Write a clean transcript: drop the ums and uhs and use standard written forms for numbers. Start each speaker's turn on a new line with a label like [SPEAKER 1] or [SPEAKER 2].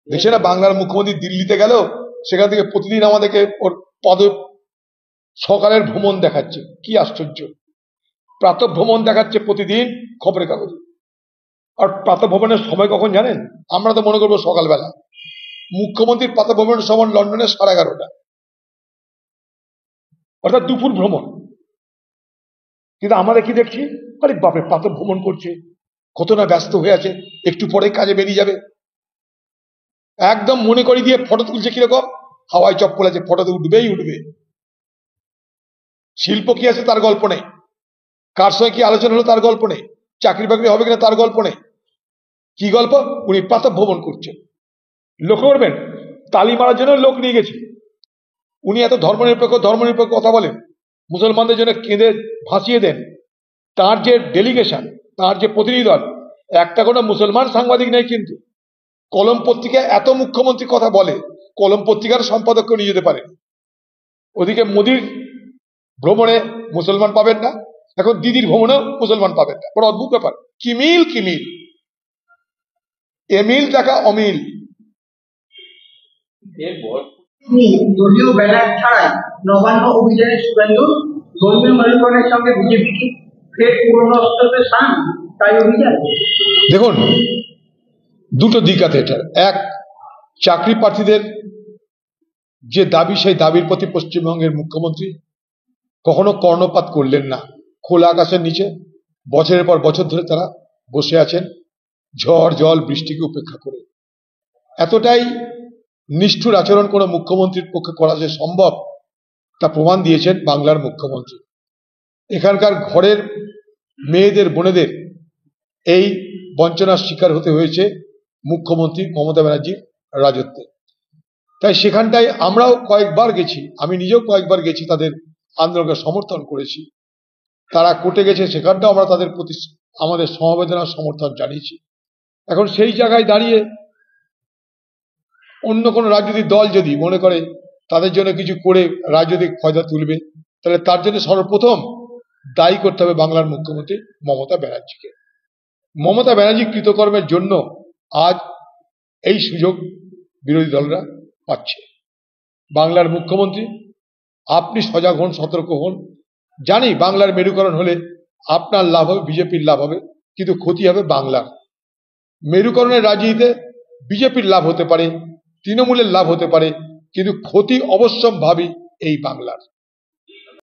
[SPEAKER 1] দেখছে না বাংলার মুখ্যমন্ত্রী দিল্লিতে গেল, সেখান থেকে প্রতিদিন আমাদেরকে ওর সকালের ভ্রমণ দেখাচ্ছে। কি আশ্চর্য! প্রাতঃ ভ্রমণ দেখাচ্ছে প্রতিদিন খবরের কাগজে। আর প্রাতঃ ভ্রমণের সময় কখন জানেন? আমরা তো মনে করবো সকালবেলা। মুখ্যমন্ত্রীর প্রাতঃ ভ্রমণের সময় লন্ডনে 11:30, অর্থাৎ দুপুর ভ্রমণ। কিন্তু আমরা কি দেখছি, আরে বাপরে প্রাতঃ ভ্রমণ করছে, কত না ব্যস্ত হয়ে আছে, একটু পরে কাজে বেরিয়ে যাবে। একদম মনে করি দিয়ে ফটো তুলছে কিরকম, হাওয়ায় চপ্পল আছে, ফটোতে উঠবেই উঠবে। শিল্প কি আছে তার গল্প নেই, কার সঙ্গে কি আলোচনা হলো তার গল্প নেই, চাকরি বাকরি হবে কিনা তার গল্প নেই। কি গল্প? উনি প্রাতঃ ভ্রমণ করছেন। লক্ষ্য করবেন, তালি মারার জন্য লোক নিয়ে গেছে। উনি এত ধর্মনিরপেক্ষ কথা বলেন, মুসলমানদের জন্য কেঁদে ভাসিয়ে দেন। তার যে ডেলিগেশন, তার যে প্রতিনিধি দল, একটা কোনো মুসলমান সাংবাদিক নেই। কিন্তু কলম পত্রিকা এত মুখ্যমন্ত্রী কথা বলে, কলম পত্রিকার সম্পাদককে নিয়ে যেতে পারে। ওদিকে মোদির ভ্রমণে মুসলমান পাবেন না, এখন দিদির ভ্রমণেও মুসলমান পাবেন না। বড় অদ্ভুত ব্যাপার। কি মিল, কি মিল! এমিল দেখা অমিল।
[SPEAKER 2] দলীয় ব্যানার ছাড়াই নবান্ন অভিযানের শুভেন্দু, ধর্মীয় মেরুকরণের সঙ্গে বিজেপি কি ফের পুরনো অস্ত্রের স্থান, তাই অভিযান।
[SPEAKER 1] দেখুন, দুটো দিক আছে এটার। এক, চাকরি প্রার্থীদের যে দাবি, সেই দাবির প্রতি পশ্চিমবঙ্গের মুখ্যমন্ত্রী কখনো কর্ণপাত করলেন না। খোলা আকাশের নিচে বছরের পর বছর ধরে তারা বসে আছেন, ঝড় জল বৃষ্টিকে উপেক্ষা করে। এতটাই নিষ্ঠুর আচরণ কোনো মুখ্যমন্ত্রীর পক্ষে করা যে সম্ভব, তা প্রমাণ দিয়েছেন বাংলার মুখ্যমন্ত্রী। এখানকার ঘরের মেয়েদের, বোনেদের এই বঞ্চনার শিকার হতে হয়েছে মুখ্যমন্ত্রী মমতা ব্যানার্জির রাজত্বে। তাই সেখানটায় আমরাও কয়েকবার গেছি, আমি নিজেও কয়েকবার গেছি, তাদের আন্দোলনকে সমর্থন করেছি। তারা কোর্টে গেছে, সেখানটাও আমরা তাদের প্রতি আমাদের সমবেদনার সমর্থন জানিয়েছি। এখন সেই জায়গায় দাঁড়িয়ে অন্য কোনো রাজনৈতিক দল যদি মনে করে তাদের জন্য কিছু করে রাজনৈতিক ফায়দা তুলবে, তাহলে তার জন্য সর্বপ্রথম দায়ী করতে হবে বাংলার মুখ্যমন্ত্রী মমতা ব্যানার্জিকে। মমতা ব্যানার্জি কৃতকর্মের জন্য আজ এই সুযোগ বিরোধী দলরা পাচ্ছে। বাংলার মুখ্যমন্ত্রী, আপনি সজাগ হন, সতর্ক হন। জানি বাংলার মেরুকরণ হলে আপনার লাভ হবে, বিজেপির লাভ হবে, কিন্তু ক্ষতি হবে বাংলার। মেরুকরণের রাজনীতিতে বিজেপির লাভ হতে পারে, তৃণমূলের লাভ হতে পারে, কিন্তু ক্ষতি অবশ্যম্ভাবী এই বাংলার।